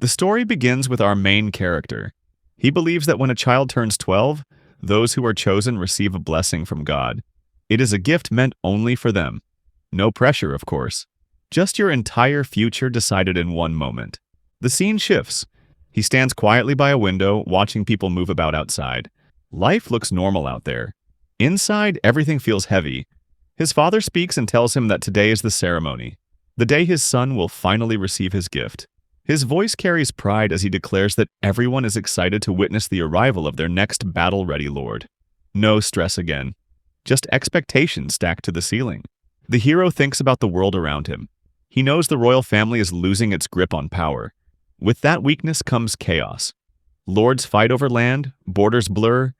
The story begins with our main character. He believes that when a child turns 12, those who are chosen receive a blessing from God. It is a gift meant only for them. No pressure, of course. Just your entire future decided in one moment. The scene shifts. He stands quietly by a window, watching people move about outside. Life looks normal out there. Inside, everything feels heavy. His father speaks and tells him that today is the ceremony, the day his son will finally receive his gift. His voice carries pride as he declares that everyone is excited to witness the arrival of their next battle-ready lord. No stress again. Just expectation stacked to the ceiling. The hero thinks about the world around him. He knows the royal family is losing its grip on power. With that weakness comes chaos. Lords fight over land, borders blur,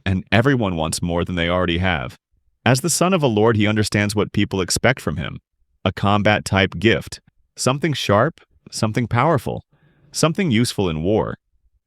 and everyone wants more than they already have. As the son of a lord, he understands what people expect from him. A combat-type gift. Something sharp, something powerful, something useful in war.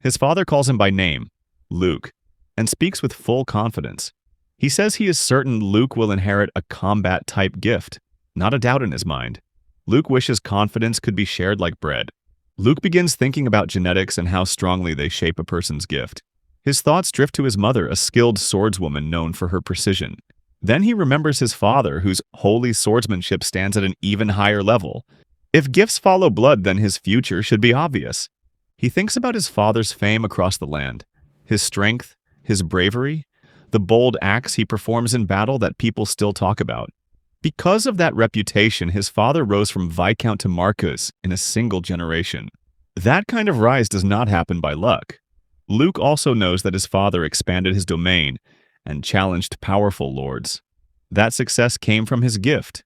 His father calls him by name, Luke, and speaks with full confidence. He says he is certain Luke will inherit a combat-type gift, not a doubt in his mind. Luke wishes confidence could be shared like bread. Luke begins thinking about genetics and how strongly they shape a person's gift. His thoughts drift to his mother, a skilled swordswoman known for her precision. Then he remembers his father, whose holy swordsmanship stands at an even higher level. If gifts follow blood, then his future should be obvious. He thinks about his father's fame across the land, his strength, his bravery, the bold acts he performs in battle that people still talk about. Because of that reputation, his father rose from Viscount to Marquis in a single generation. That kind of rise does not happen by luck. Luke also knows that his father expanded his domain and challenged powerful lords. That success came from his gift.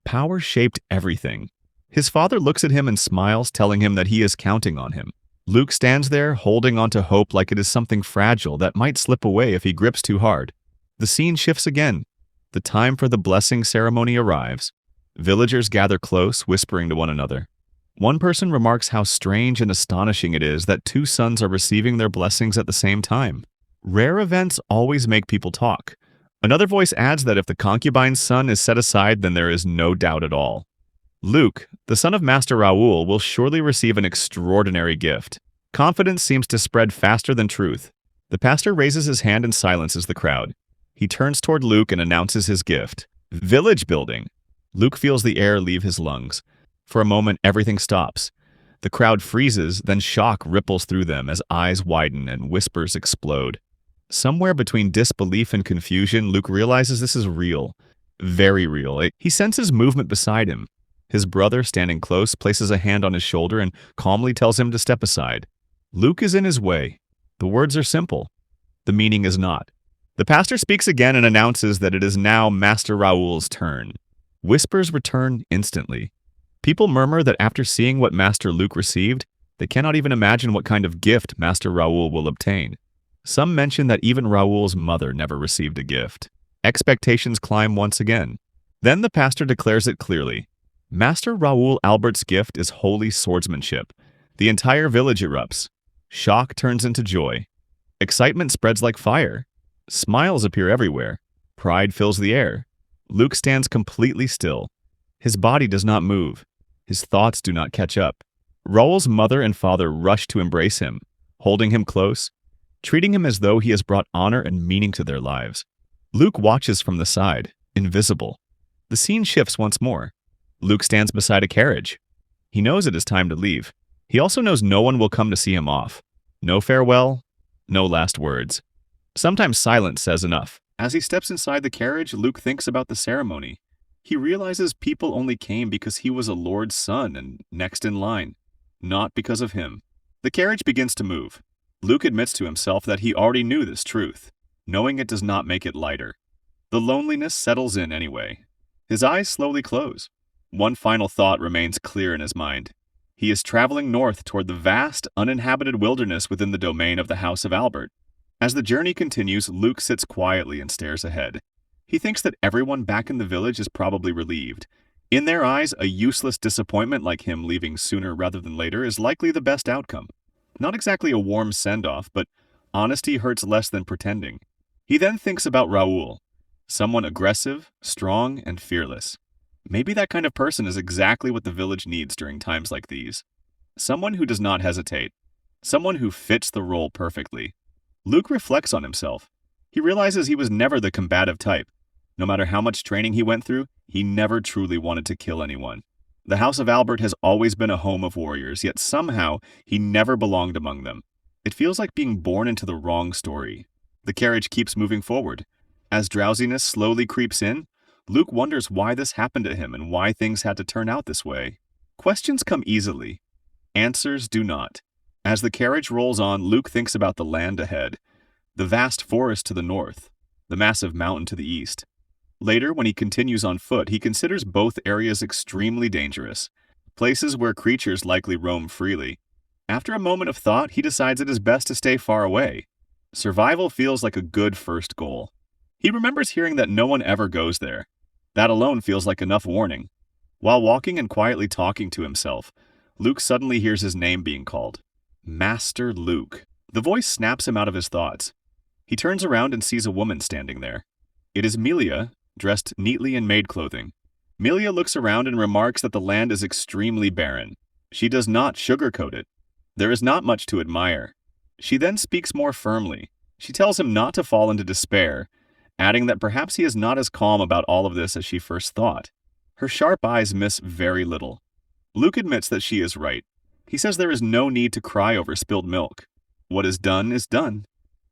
Power shaped everything. His father looks at him and smiles, telling him that he is counting on him. Luke stands there, holding on to hope like it is something fragile that might slip away if he grips too hard. The scene shifts again. The time for the blessing ceremony arrives. Villagers gather close, whispering to one another. One person remarks how strange and astonishing it is that two sons are receiving their blessings at the same time. Rare events always make people talk. Another voice adds that if the concubine's son is set aside, then there is no doubt at all. Luke, the son of Master Raul, will surely receive an extraordinary gift. Confidence seems to spread faster than truth. The pastor raises his hand and silences the crowd. He turns toward Luke and announces his gift. Village building. Luke feels the air leave his lungs. For a moment, everything stops. The crowd freezes, then shock ripples through them as eyes widen and whispers explode. Somewhere between disbelief and confusion, Luke realizes this is real. Very real. He senses movement beside him. His brother, standing close, places a hand on his shoulder and calmly tells him to step aside. Luke is in his way. The words are simple. The meaning is not. The pastor speaks again and announces that it is now Master Raul's turn. Whispers return instantly. People murmur that after seeing what Master Luke received, they cannot even imagine what kind of gift Master Raul will obtain. Some mention that even Raul's mother never received a gift. Expectations climb once again. Then the pastor declares it clearly. Master Raul Albert's gift is holy swordsmanship. The entire village erupts. Shock turns into joy. Excitement spreads like fire. Smiles appear everywhere. Pride fills the air. Luke stands completely still. His body does not move. His thoughts do not catch up. Raul's mother and father rush to embrace him, holding him close, treating him as though he has brought honor and meaning to their lives. Luke watches from the side, invisible. The scene shifts once more. Luke stands beside a carriage. He knows it is time to leave. He also knows no one will come to see him off. No farewell, no last words. Sometimes silence says enough. As he steps inside the carriage, Luke thinks about the ceremony. He realizes people only came because he was a lord's son and next in line, not because of him. The carriage begins to move. Luke admits to himself that he already knew this truth. Knowing it does not make it lighter. The loneliness settles in anyway. His eyes slowly close. One final thought remains clear in his mind. He is traveling north toward the vast, uninhabited wilderness within the domain of the House of Albert. As the journey continues, Luke sits quietly and stares ahead. He thinks that everyone back in the village is probably relieved. In their eyes, a useless disappointment like him leaving sooner rather than later is likely the best outcome. Not exactly a warm send-off, but honesty hurts less than pretending. He then thinks about Raul, someone aggressive, strong, and fearless. Maybe that kind of person is exactly what the village needs during times like these. Someone who does not hesitate. Someone who fits the role perfectly. Luke reflects on himself. He realizes he was never the combative type. No matter how much training he went through, he never truly wanted to kill anyone. The House of Albert has always been a home of warriors, yet somehow he never belonged among them. It feels like being born into the wrong story. The carriage keeps moving forward. As drowsiness slowly creeps in, Luke wonders why this happened to him and why things had to turn out this way. Questions come easily. Answers do not. As the carriage rolls on, Luke thinks about the land ahead, the vast forest to the north, the massive mountain to the east. Later, when he continues on foot, he considers both areas extremely dangerous, places where creatures likely roam freely. After a moment of thought, he decides it is best to stay far away. Survival feels like a good first goal. He remembers hearing that no one ever goes there. That alone feels like enough warning. While walking and quietly talking to himself, Luke suddenly hears his name being called. Master Luke. The voice snaps him out of his thoughts. He turns around and sees a woman standing there. It is Melia, dressed neatly in maid clothing. Melia looks around and remarks that the land is extremely barren. She does not sugarcoat it. There is not much to admire. She then speaks more firmly. She tells him not to fall into despair, adding that perhaps he is not as calm about all of this as she first thought. Her sharp eyes miss very little. Luke admits that she is right. He says there is no need to cry over spilled milk. What is done is done.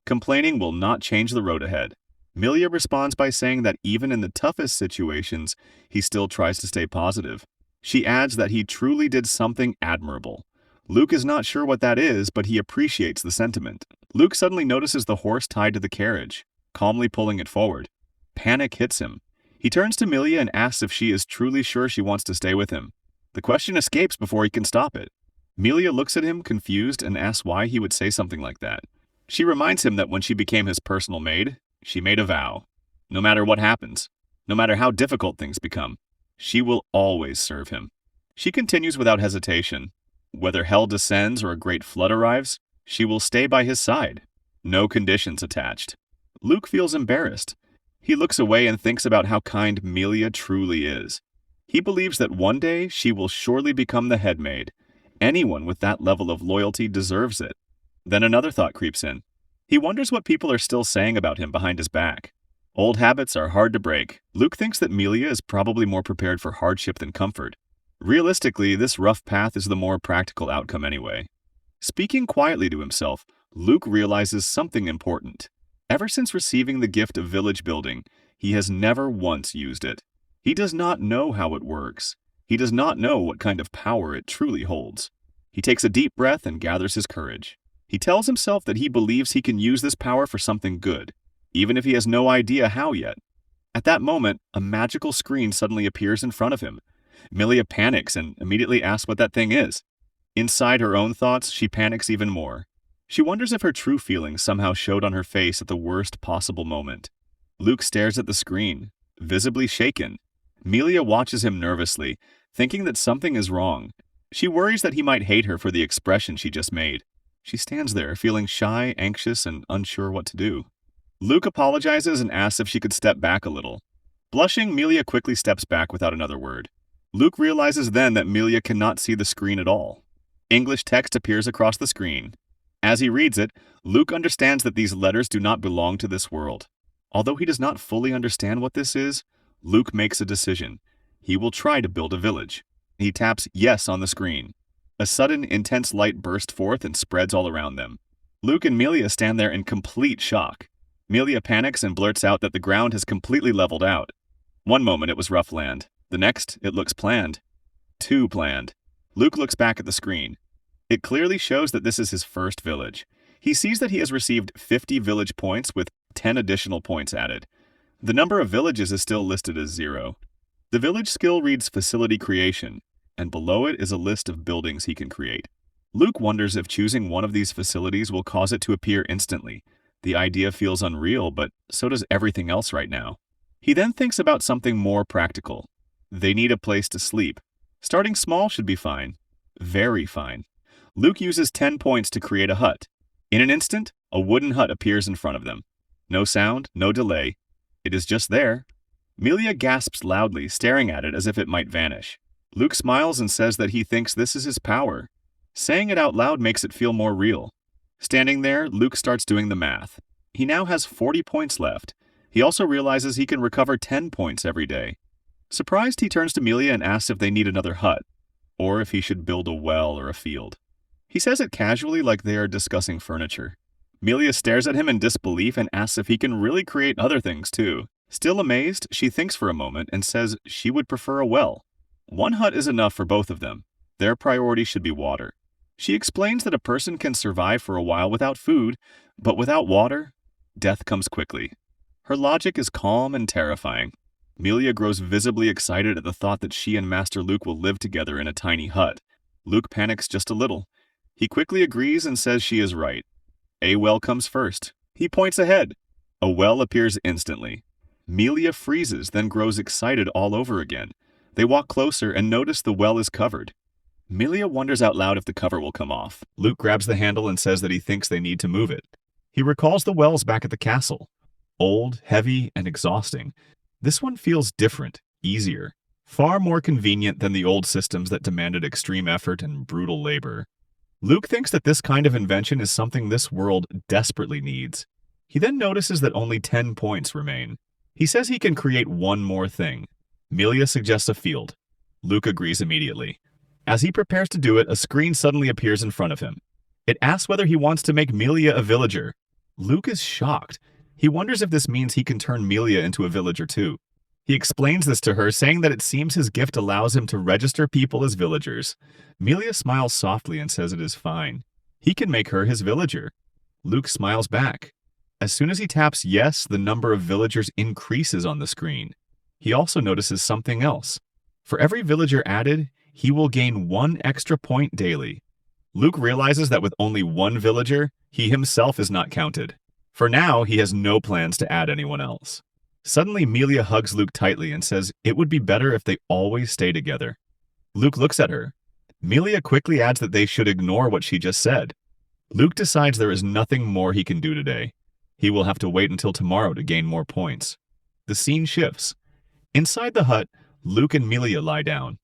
Complaining will not change the road ahead. Melia responds by saying that even in the toughest situations, he still tries to stay positive. She adds that he truly did something admirable. Luke is not sure what that is, but he appreciates the sentiment. Luke suddenly notices the horse tied to the carriage, calmly pulling it forward. Panic hits him. He turns to Melia and asks if she is truly sure she wants to stay with him. The question escapes before he can stop it. Melia looks at him, confused, and asks why he would say something like that. She reminds him that when she became his personal maid, she made a vow. No matter what happens, no matter how difficult things become, she will always serve him. She continues without hesitation. Whether hell descends or a great flood arrives, she will stay by his side. No conditions attached. Luke feels embarrassed. He looks away and thinks about how kind Melia truly is. He believes that one day she will surely become the head maid. Anyone with that level of loyalty deserves it. Then another thought creeps in. He wonders what people are still saying about him behind his back. Old habits are hard to break. Luke thinks that Melia is probably more prepared for hardship than comfort. Realistically, this rough path is the more practical outcome anyway. Speaking quietly to himself, Luke realizes something important. Ever since receiving the gift of village building, he has never once used it. He does not know how it works. He does not know what kind of power it truly holds. He takes a deep breath and gathers his courage. He tells himself that he believes he can use this power for something good, even if he has no idea how yet. At that moment, a magical screen suddenly appears in front of him. Melia panics and immediately asks what that thing is. Inside her own thoughts, she panics even more. She wonders if her true feelings somehow showed on her face at the worst possible moment. Luke stares at the screen, visibly shaken. Melia watches him nervously, thinking that something is wrong. She worries that he might hate her for the expression she just made. She stands there, feeling shy, anxious, and unsure what to do. Luke apologizes and asks if she could step back a little. Blushing, Melia quickly steps back without another word. Luke realizes then that Melia cannot see the screen at all. English text appears across the screen. As he reads it, Luke understands that these letters do not belong to this world. Although he does not fully understand what this is, Luke makes a decision. He will try to build a village. He taps yes on the screen. A sudden, intense light bursts forth and spreads all around them. Luke and Melia stand there in complete shock. Melia panics and blurts out that the ground has completely leveled out. One moment it was rough land. The next, it looks planned. Too planned. Luke looks back at the screen. It clearly shows that this is his first village. He sees that he has received 50 village points with 10 additional points added. The number of villages is still listed as 0. The village skill reads Facility Creation, and below it is a list of buildings he can create. Luke wonders if choosing one of these facilities will cause it to appear instantly. The idea feels unreal, but so does everything else right now. He then thinks about something more practical. They need a place to sleep. Starting small should be fine. Very fine. Luke uses 10 points to create a hut. In an instant, a wooden hut appears in front of them. No sound, no delay. It is just there. Melia gasps loudly, staring at it as if it might vanish. Luke smiles and says that he thinks this is his power. Saying it out loud makes it feel more real. Standing there, Luke starts doing the math. He now has 40 points left. He also realizes he can recover 10 points every day. Surprised, he turns to Melia and asks if they need another hut, or if he should build a well or a field. He says it casually like they are discussing furniture. Melia stares at him in disbelief and asks if he can really create other things too. Still amazed, she thinks for a moment and says she would prefer a well. One hut is enough for both of them. Their priority should be water. She explains that a person can survive for a while without food, but without water, death comes quickly. Her logic is calm and terrifying. Melia grows visibly excited at the thought that she and Master Luke will live together in a tiny hut. Luke panics just a little. He quickly agrees and says she is right. A well comes first. He points ahead. A well appears instantly. Melia freezes, then grows excited all over again. They walk closer and notice the well is covered. Melia wonders out loud if the cover will come off. Luke grabs the handle and says that he thinks they need to move it. He recalls the wells back at the castle. Old, heavy, and exhausting. This one feels different, easier, far more convenient than the old systems that demanded extreme effort and brutal labor. Luke thinks that this kind of invention is something this world desperately needs. He then notices that only 10 points remain. He says he can create one more thing. Melia suggests a field. Luke agrees immediately. As he prepares to do it, a screen suddenly appears in front of him. It asks whether he wants to make Melia a villager. Luke is shocked. He wonders if this means he can turn Melia into a villager too. He explains this to her, saying that it seems his gift allows him to register people as villagers. Melia smiles softly and says it is fine. He can make her his villager. Luke smiles back. As soon as he taps yes, the number of villagers increases on the screen. He also notices something else. For every villager added, he will gain 1 extra point daily. Luke realizes that with only 1 villager, he himself is not counted. For now, he has no plans to add anyone else. Suddenly, Melia hugs Luke tightly and says it would be better if they always stay together. Luke looks at her. Melia quickly adds that they should ignore what she just said. Luke decides there is nothing more he can do today. He will have to wait until tomorrow to gain more points. The scene shifts. Inside the hut, Luke and Melia lie down.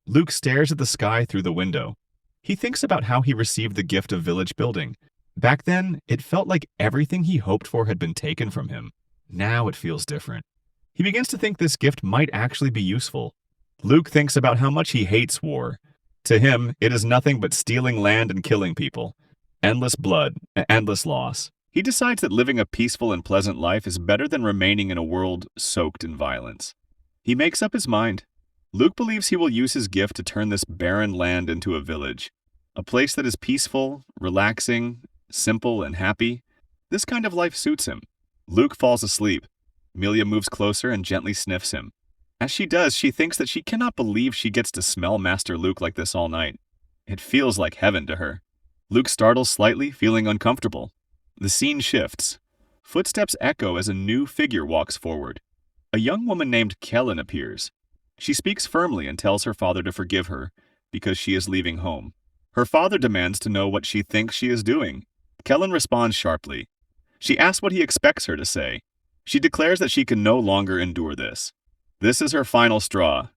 Luke stares at the sky through the window. He thinks about how he received the gift of village building. Back then, it felt like everything he hoped for had been taken from him. Now it feels different. He begins to think this gift might actually be useful. Luke thinks about how much he hates war. To him, it is nothing but stealing land and killing people. Endless blood, endless loss. He decides that living a peaceful and pleasant life is better than remaining in a world soaked in violence. He makes up his mind. Luke believes he will use his gift to turn this barren land into a village. A place that is peaceful, relaxing, simple, and happy. This kind of life suits him. Luke falls asleep. Melia moves closer and gently sniffs him. As she does, she thinks that she cannot believe she gets to smell Master Luke like this all night. It feels like heaven to her. Luke startles slightly, feeling uncomfortable. The scene shifts. Footsteps echo as a new figure walks forward. A young woman named Celen appears. She speaks firmly and tells her father to forgive her, because she is leaving home. Her father demands to know what she thinks she is doing. Celen responds sharply. She asks what he expects her to say. She declares that she can no longer endure this. This is her final straw.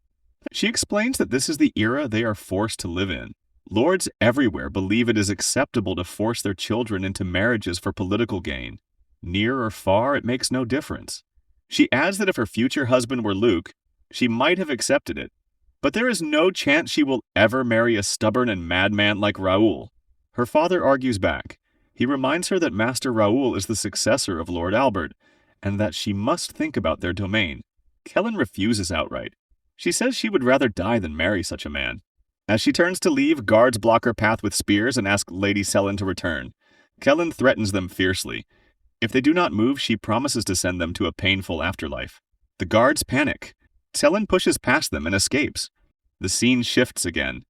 She explains that this is the era they are forced to live in. Lords everywhere believe it is acceptable to force their children into marriages for political gain. Near or far, it makes no difference. She adds that if her future husband were Luke, she might have accepted it. But there is no chance she will ever marry a stubborn and madman like Raul. Her father argues back. He reminds her that Master Raul is the successor of Lord Albert, and that she must think about their domain. Celen refuses outright. She says she would rather die than marry such a man. As she turns to leave, guards block her path with spears and ask Lady Celen to return. Celen threatens them fiercely. If they do not move, she promises to send them to a painful afterlife. The guards panic. Celen pushes past them and escapes. The scene shifts again.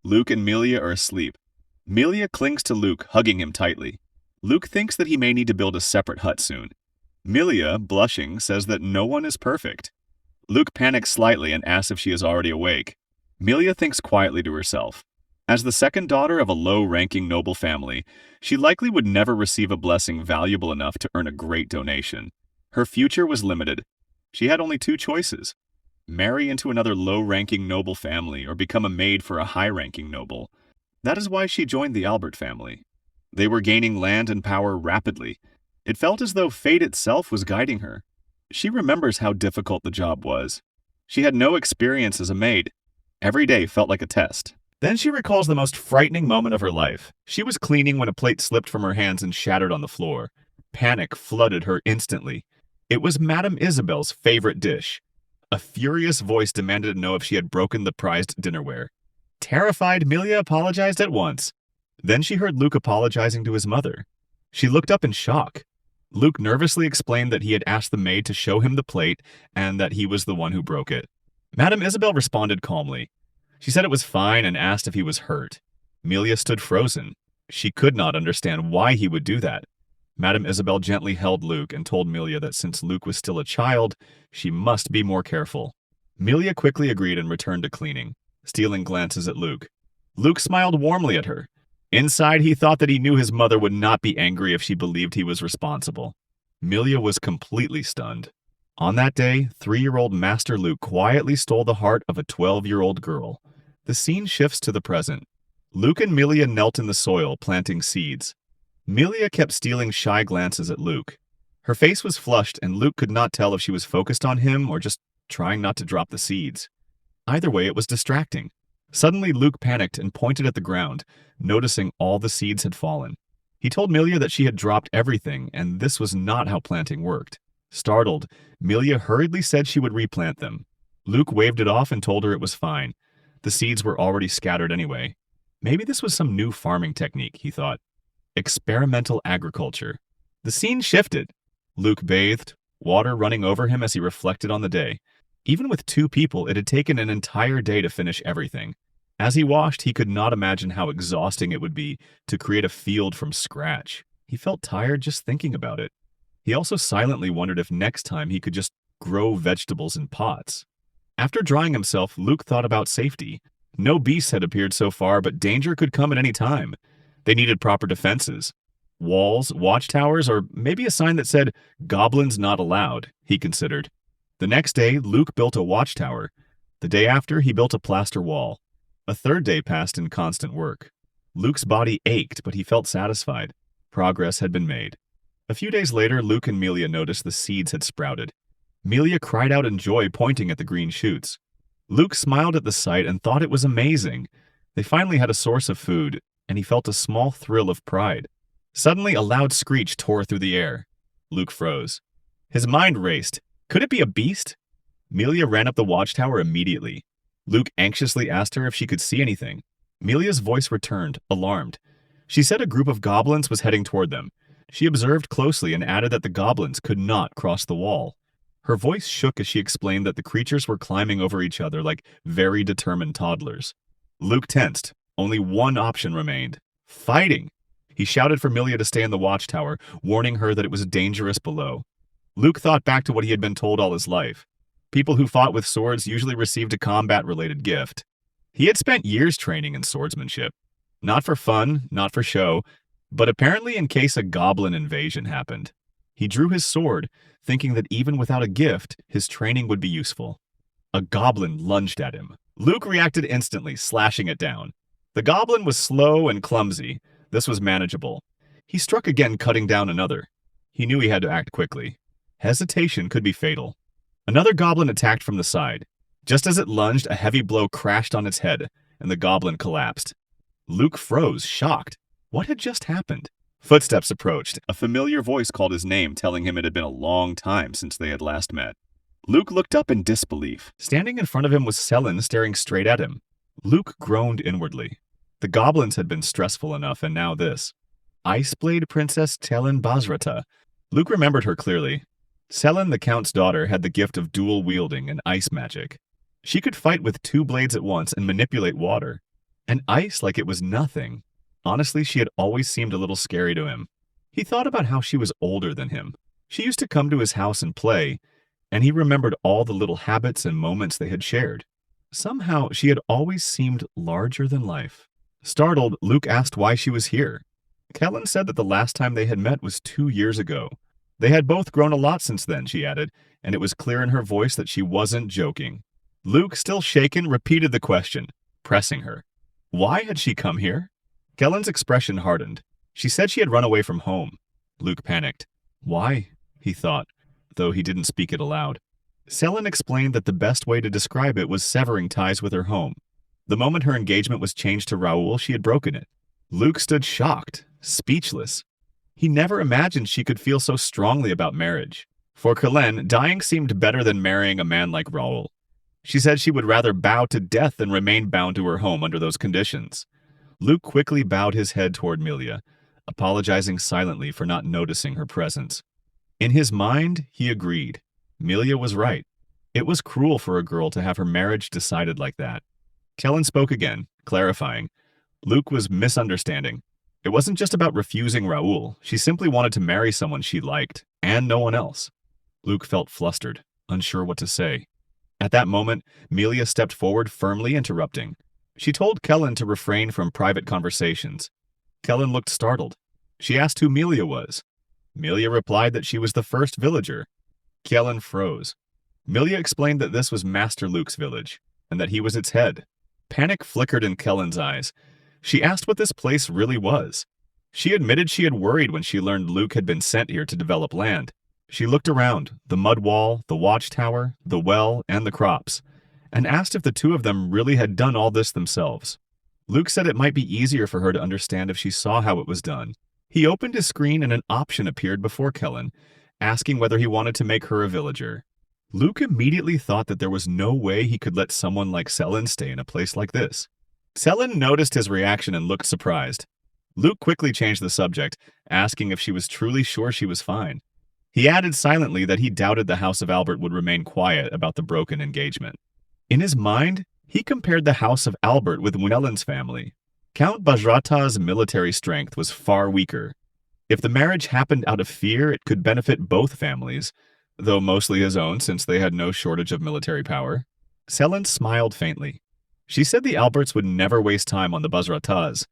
Luke and Melia are asleep. Melia clings to Luke, hugging him tightly. Luke thinks that he may need to build a separate hut soon. Melia, blushing, says that no one is perfect. Luke panics slightly and asks if she is already awake. Melia thinks quietly to herself. As the second daughter of a low-ranking noble family, she likely would never receive a blessing valuable enough to earn a great donation. Her future was limited. She had only 2 choices: marry into another low-ranking noble family or become a maid for a high-ranking noble. That is why she joined the Albert family. They were gaining land and power rapidly. It felt as though fate itself was guiding her. She remembers how difficult the job was. She had no experience as a maid. Every day felt like a test. Then she recalls the most frightening moment of her life. She was cleaning when a plate slipped from her hands and shattered on the floor. Panic flooded her instantly. It was Madame Isabel's favorite dish. A furious voice demanded to know if she had broken the prized dinnerware. Terrified, Melia apologized at once. Then she heard Luke apologizing to his mother. She looked up in shock. Luke nervously explained that he had asked the maid to show him the plate and that he was the one who broke it. Madame Isabel responded calmly. She said it was fine and asked if he was hurt. Melia stood frozen. She could not understand why he would do that. Madame Isabel gently held Luke and told Melia that since Luke was still a child, she must be more careful. Melia quickly agreed and returned to cleaning, stealing glances at Luke. Luke smiled warmly at her. Inside, he thought that he knew his mother would not be angry if she believed he was responsible. Melia was completely stunned. On that day, 3-year-old Master Luke quietly stole the heart of a 12-year-old girl. The scene shifts to the present. Luke and Melia knelt in the soil, planting seeds. Melia kept stealing shy glances at Luke. Her face was flushed, and Luke could not tell if she was focused on him or just trying not to drop the seeds. Either way, it was distracting. Suddenly, Luke panicked and pointed at the ground, noticing all the seeds had fallen. He told Melia that she had dropped everything, and this was not how planting worked. Startled, Melia hurriedly said she would replant them. Luke waved it off and told her it was fine. The seeds were already scattered anyway. Maybe this was some new farming technique, he thought. Experimental agriculture. The scene shifted. Luke bathed, water running over him as he reflected on the day. Even with 2 people, it had taken an entire day to finish everything. As he washed, he could not imagine how exhausting it would be to create a field from scratch. He felt tired just thinking about it. He also silently wondered if next time he could just grow vegetables in pots. After drying himself, Luke thought about safety. No beasts had appeared so far, but danger could come at any time. They needed proper defenses. Walls, watchtowers, or maybe a sign that said, "Goblins not allowed," he considered. The next day, Luke built a watchtower. The day after, he built a plaster wall. A 3rd day passed in constant work. Luke's body ached, but he felt satisfied. Progress had been made. A few days later, Luke and Melia noticed the seeds had sprouted. Melia cried out in joy, pointing at the green shoots. Luke smiled at the sight and thought it was amazing. They finally had a source of food, and he felt a small thrill of pride. Suddenly, a loud screech tore through the air. Luke froze. His mind raced. Could it be a beast? Melia ran up the watchtower immediately. Luke anxiously asked her if she could see anything. Melia's voice returned, alarmed. She said a group of goblins was heading toward them. She observed closely and added that the goblins could not cross the wall. Her voice shook as she explained that the creatures were climbing over each other like very determined toddlers. Luke tensed. Only one option remained. Fighting! He shouted for Melia to stay in the watchtower, warning her that it was dangerous below. Luke thought back to what he had been told all his life. People who fought with swords usually received a combat-related gift. He had spent years training in swordsmanship. Not for fun, not for show, but apparently in case a goblin invasion happened. He drew his sword, thinking that even without a gift, his training would be useful. A goblin lunged at him. Luke reacted instantly, slashing it down. The goblin was slow and clumsy. This was manageable. He struck again, cutting down another. He knew he had to act quickly. Hesitation could be fatal. Another goblin attacked from the side. Just as it lunged, a heavy blow crashed on its head, and the goblin collapsed. Luke froze, shocked. What had just happened? Footsteps approached. A familiar voice called his name, telling him it had been a long time since they had last met. Luke looked up in disbelief. Standing in front of him was Celen, staring straight at him. Luke groaned inwardly. The goblins had been stressful enough, and now this. Iceblade Princess Celen Basrata. Luke remembered her clearly. Celen, the Count's daughter, had the gift of dual wielding and ice magic. She could fight with 2 blades at once and manipulate water. And ice like it was nothing. Honestly, she had always seemed a little scary to him. He thought about how she was older than him. She used to come to his house and play, and he remembered all the little habits and moments they had shared. Somehow, she had always seemed larger than life. Startled, Luke asked why she was here. Celen said that the last time they had met was 2 years ago. They had both grown a lot since then, she added, and it was clear in her voice that she wasn't joking. Luke, still shaken, repeated the question, pressing her. Why had she come here? Kellen's expression hardened. She said she had run away from home. Luke panicked. Why? He thought, though he didn't speak it aloud. Celen explained that the best way to describe it was severing ties with her home. The moment her engagement was changed to Raul, she had broken it. Luke stood shocked, speechless. He never imagined she could feel so strongly about marriage. For Celen, dying seemed better than marrying a man like Raul. She said she would rather bow to death than remain bound to her home under those conditions. Luke quickly bowed his head toward Melia, apologizing silently for not noticing her presence. In his mind, he agreed. Melia was right. It was cruel for a girl to have her marriage decided like that. Celen spoke again, clarifying. Luke was misunderstanding. It wasn't just about refusing Raul. She simply wanted to marry someone she liked, and no one else. Luke felt flustered, unsure what to say. At that moment, Melia stepped forward, firmly interrupting. She told Celen to refrain from private conversations. Celen looked startled. She asked who Melia was. Melia replied that she was the first villager. Celen froze. Melia explained that this was Master Luke's village, and that he was its head. Panic flickered in Kellen's eyes. She asked what this place really was. She admitted she had worried when she learned Luke had been sent here to develop land. She looked around, the mud wall, the watchtower, the well, and the crops, and asked if the two of them really had done all this themselves. Luke said it might be easier for her to understand if she saw how it was done. He opened his screen and an option appeared before Celen, asking whether he wanted to make her a villager. Luke immediately thought that there was no way he could let someone like Celen stay in a place like this. Celen noticed his reaction and looked surprised. Luke quickly changed the subject, asking if she was truly sure she was fine. He added silently that he doubted the House of Albert would remain quiet about the broken engagement. In his mind, he compared the House of Albert with Celen's family. Count Bajrata's military strength was far weaker. If the marriage happened out of fear, it could benefit both families, though mostly his own since they had no shortage of military power. Celen smiled faintly. She said the Alberts would never waste time on the Bajratas.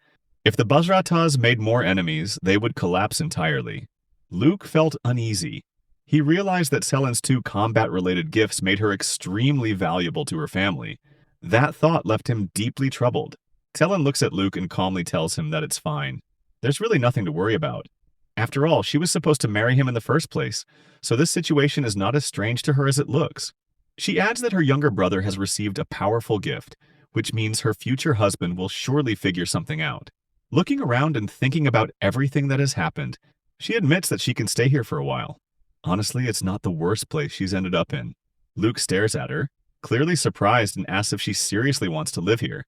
If the Bajratas made more enemies, they would collapse entirely. Luke felt uneasy. He realized that Celen's two combat-related gifts made her extremely valuable to her family. That thought left him deeply troubled. Celen looks at Luke and calmly tells him that it's fine. There's really nothing to worry about. After all, she was supposed to marry him in the first place, so this situation is not as strange to her as it looks. She adds that her younger brother has received a powerful gift, which means her future husband will surely figure something out. Looking around and thinking about everything that has happened, she admits that she can stay here for a while. Honestly, it's not the worst place she's ended up in. Luke stares at her, clearly surprised, and asks if she seriously wants to live here.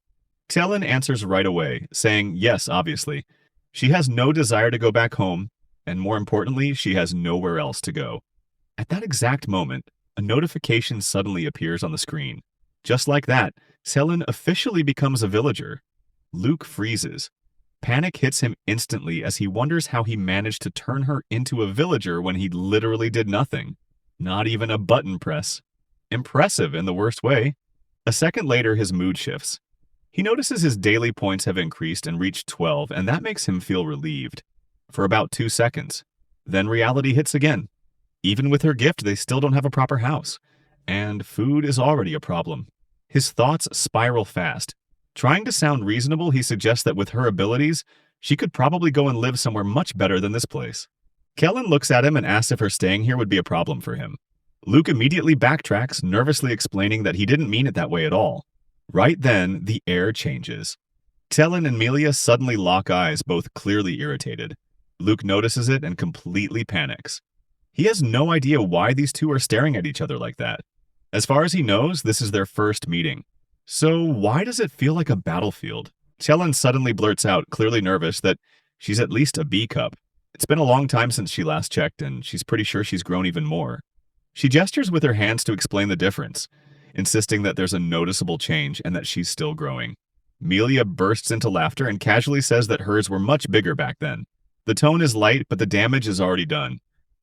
Celen answers right away, saying yes, obviously. She has no desire to go back home, and more importantly, she has nowhere else to go. At that exact moment, a notification suddenly appears on the screen. Just like that, Celen officially becomes a villager. Luke freezes. Panic hits him instantly as he wonders how he managed to turn her into a villager when he literally did nothing. Not even a button press. Impressive in the worst way. A second later, his mood shifts. He notices his daily points have increased and reached 12, and that makes him feel relieved. For about 2 seconds. Then reality hits again. Even with her gift, they still don't have a proper house. And food is already a problem. His thoughts spiral fast. Trying to sound reasonable, he suggests that with her abilities, she could probably go and live somewhere much better than this place. Celen looks at him and asks if her staying here would be a problem for him. Luke immediately backtracks, nervously explaining that he didn't mean it that way at all. Right then, the air changes. Celen and Melia suddenly lock eyes, both clearly irritated. Luke notices it and completely panics. He has no idea why these two are staring at each other like that. As far as he knows, this is their first meeting. So why does it feel like a battlefield? Celen suddenly blurts out, clearly nervous, that she's at least a B-cup. It's been a long time since she last checked, and she's pretty sure she's grown even more. She gestures with her hands to explain the difference, insisting that there's a noticeable change and that she's still growing. Melia bursts into laughter and casually says that hers were much bigger back then. The tone is light, but the damage is already done.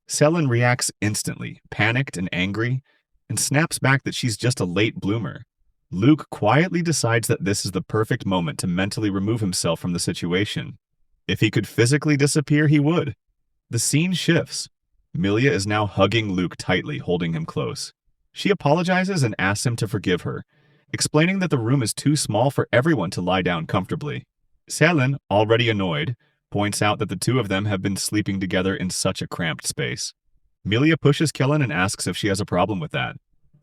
Celen reacts instantly, panicked and angry, and snaps back that she's just a late bloomer. Luke quietly decides that this is the perfect moment to mentally remove himself from the situation. If he could physically disappear, he would. The scene shifts. Melia is now hugging Luke tightly, holding him close. She apologizes and asks him to forgive her, explaining that the room is too small for everyone to lie down comfortably. Celen, already annoyed, points out that the two of them have been sleeping together in such a cramped space. Melia pushes Celen and asks if she has a problem with that.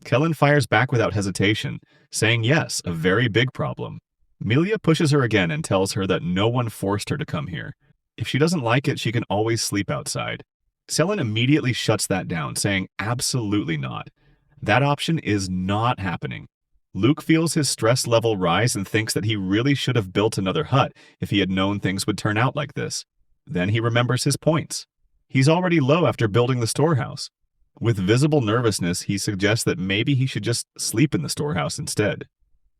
Celen fires back without hesitation, saying yes, a very big problem. Melia pushes her again and tells her that no one forced her to come here. If she doesn't like it, she can always sleep outside. Celen immediately shuts that down, saying absolutely not. That option is not happening. Luke feels his stress level rise and thinks that he really should have built another hut if he had known things would turn out like this. Then he remembers his points. He's already low after building the storehouse. With visible nervousness, he suggests that maybe he should just sleep in the storehouse instead.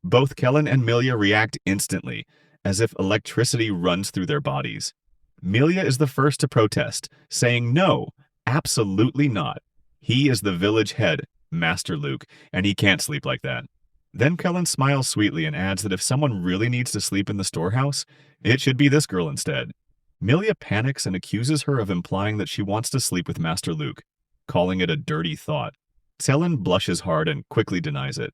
Both Celen and Melia react instantly, as if electricity runs through their bodies. Melia is the first to protest, saying no, absolutely not. He is the village head, Master Luke, and he can't sleep like that. Then Celen smiles sweetly and adds that if someone really needs to sleep in the storehouse, it should be this girl instead. Melia panics and accuses her of implying that she wants to sleep with Master Luke, calling it a dirty thought. Celen blushes hard and quickly denies it,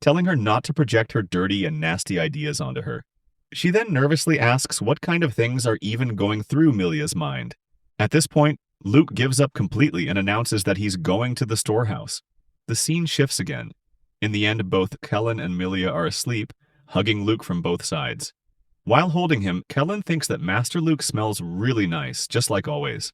telling her not to project her dirty and nasty ideas onto her. She then nervously asks what kind of things are even going through Melia's mind. At this point, Luke gives up completely and announces that he's going to the storehouse. The scene shifts again. In the end, both Celen and Melia are asleep, hugging Luke from both sides. While holding him, Celen thinks that Master Luke smells really nice, just like always.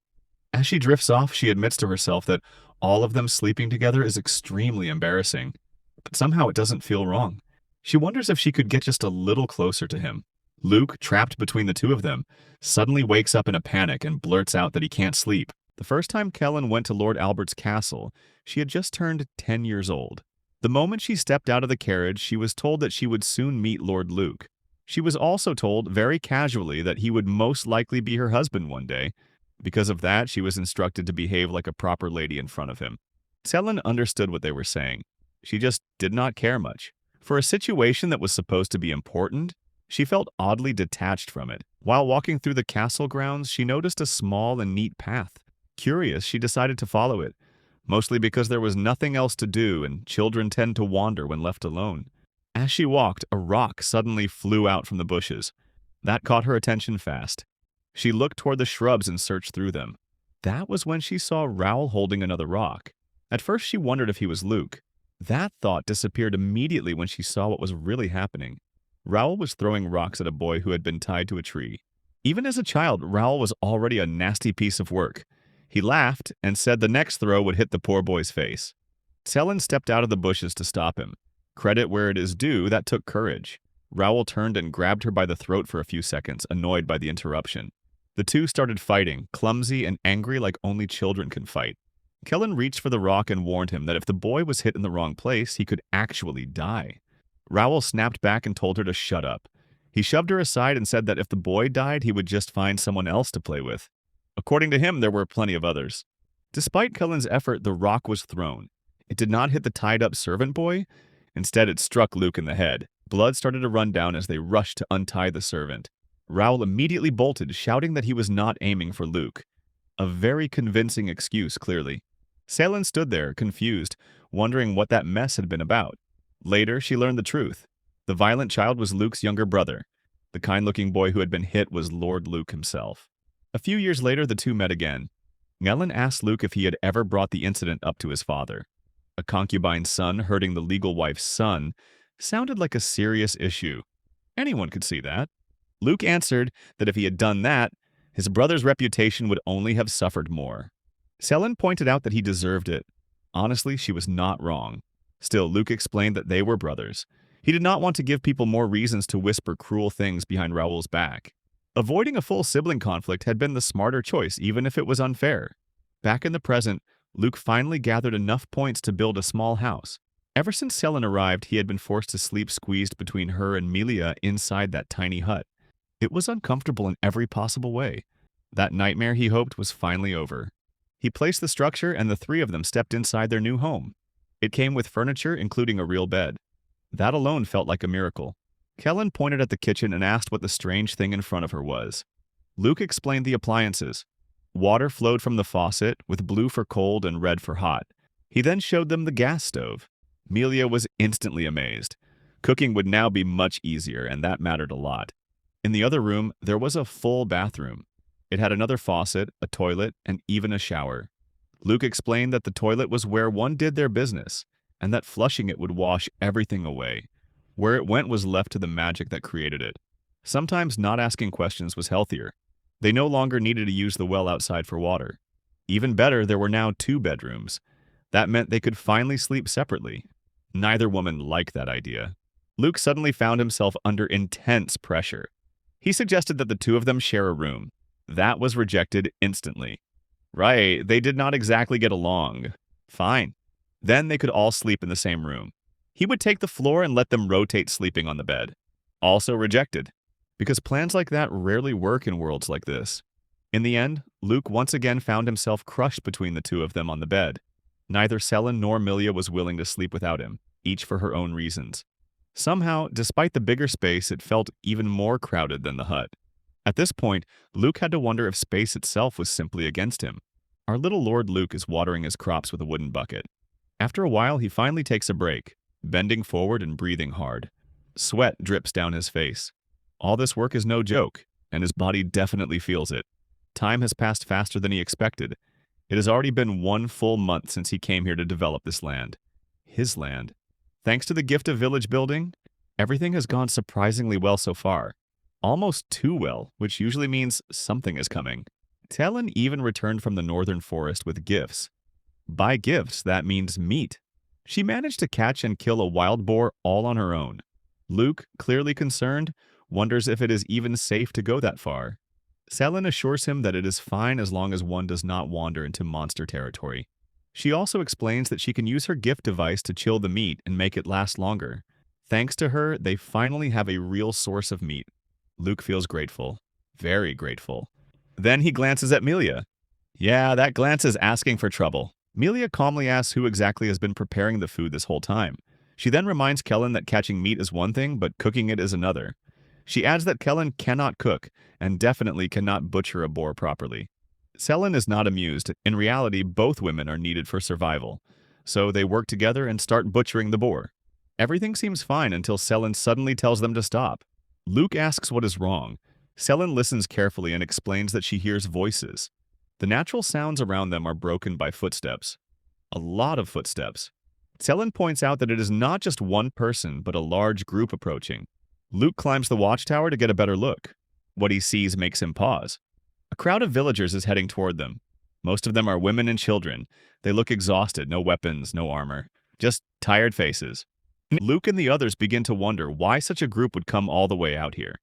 As she drifts off, she admits to herself that all of them sleeping together is extremely embarrassing. But somehow it doesn't feel wrong. She wonders if she could get just a little closer to him. Luke, trapped between the two of them, suddenly wakes up in a panic and blurts out that he can't sleep. The first time Celen went to Lord Albert's castle, she had just turned 10 years old. The moment she stepped out of the carriage, she was told that she would soon meet Lord Luke. She was also told, very casually, that he would most likely be her husband one day. Because of that, she was instructed to behave like a proper lady in front of him. Celen understood what they were saying. She just did not care much. For a situation that was supposed to be important, she felt oddly detached from it. While walking through the castle grounds, she noticed a small and neat path. Curious, she decided to follow it, mostly because there was nothing else to do and children tend to wander when left alone. As she walked, a rock suddenly flew out from the bushes. That caught her attention fast. She looked toward the shrubs and searched through them. That was when she saw Raul holding another rock. At first she wondered if he was Luke. That thought disappeared immediately when she saw what was really happening. Raul was throwing rocks at a boy who had been tied to a tree. Even as a child, Raul was already a nasty piece of work. He laughed and said the next throw would hit the poor boy's face. Celen stepped out of the bushes to stop him. Credit where it is due, that took courage. Raul turned and grabbed her by the throat for a few seconds, annoyed by the interruption. The two started fighting, clumsy and angry like only children can fight. Celen reached for the rock and warned him that if the boy was hit in the wrong place, he could actually die. Raul snapped back and told her to shut up. He shoved her aside and said that if the boy died, he would just find someone else to play with. According to him, there were plenty of others. Despite Celen's effort, the rock was thrown. It did not hit the tied-up servant boy. Instead, it struck Luke in the head. Blood started to run down as they rushed to untie the servant. Raul immediately bolted, shouting that he was not aiming for Luke. A very convincing excuse, clearly. Celen stood there, confused, wondering what that mess had been about. Later, she learned the truth. The violent child was Luke's younger brother. The kind-looking boy who had been hit was Lord Luke himself. A few years later, the two met again. Celen asked Luke if he had ever brought the incident up to his father. A concubine's son hurting the legal wife's son sounded like a serious issue. Anyone could see that. Luke answered that if he had done that, his brother's reputation would only have suffered more. Celen pointed out that he deserved it. Honestly, she was not wrong. Still, Luke explained that they were brothers. He did not want to give people more reasons to whisper cruel things behind Raul's back. Avoiding a full sibling conflict had been the smarter choice, even if it was unfair. Back in the present, Luke finally gathered enough points to build a small house. Ever since Celen arrived, he had been forced to sleep squeezed between her and Melia inside that tiny hut. It was uncomfortable in every possible way. That nightmare, he hoped, was finally over. He placed the structure and the three of them stepped inside their new home. It came with furniture, including a real bed. That alone felt like a miracle. Celen pointed at the kitchen and asked what the strange thing in front of her was. Luke explained the appliances. Water flowed from the faucet, with blue for cold and red for hot. He then showed them the gas stove. Melia was instantly amazed. Cooking would now be much easier, and that mattered a lot. In the other room, there was a full bathroom. It had another faucet, a toilet, and even a shower. Luke explained that the toilet was where one did their business, and that flushing it would wash everything away. Where it went was left to the magic that created it. Sometimes not asking questions was healthier. They no longer needed to use the well outside for water. Even better, there were now 2 bedrooms. That meant they could finally sleep separately. Neither woman liked that idea. Luke suddenly found himself under intense pressure. He suggested that the 2 of them share a room. That was rejected instantly. Right, they did not exactly get along. Fine. Then they could all sleep in the same room. He would take the floor and let them rotate sleeping on the bed. Also rejected, because plans like that rarely work in worlds like this. In the end, Luke once again found himself crushed between the 2 of them on the bed. Neither Celen nor Melia was willing to sleep without him, each for her own reasons. Somehow, despite the bigger space, it felt even more crowded than the hut. At this point, Luke had to wonder if space itself was simply against him. Our little Lord Luke is watering his crops with a wooden bucket. After a while, he finally takes a break, bending forward and breathing hard. Sweat drips down his face. All this work is no joke, and his body definitely feels it. Time has passed faster than he expected. It has already been 1 full month since he came here to develop this land. His land. Thanks to the gift of village building, everything has gone surprisingly well so far. Almost too well, which usually means something is coming. Celen even returned from the northern forest with gifts. By gifts, that means meat. She managed to catch and kill a wild boar all on her own. Luke, clearly concerned, wonders if it is even safe to go that far. Celen assures him that it is fine as long as one does not wander into monster territory. She also explains that she can use her gift device to chill the meat and make it last longer. Thanks to her, they finally have a real source of meat. Luke feels grateful. Very grateful. Then he glances at Melia. Yeah, that glance is asking for trouble. Melia calmly asks who exactly has been preparing the food this whole time. She then reminds Celen that catching meat is one thing, but cooking it is another. She adds that Celen cannot cook, and definitely cannot butcher a boar properly. Celen is not amused. In reality, both women are needed for survival. So they work together and start butchering the boar. Everything seems fine until Celen suddenly tells them to stop. Luke asks what is wrong. Celen listens carefully and explains that she hears voices. The natural sounds around them are broken by footsteps. A lot of footsteps. Celen points out that it is not just one person, but a large group approaching. Luke climbs the watchtower to get a better look. What he sees makes him pause. A crowd of villagers is heading toward them. Most of them are women and children. They look exhausted, no weapons, no armor. Just tired faces. Luke and the others begin to wonder why such a group would come all the way out here.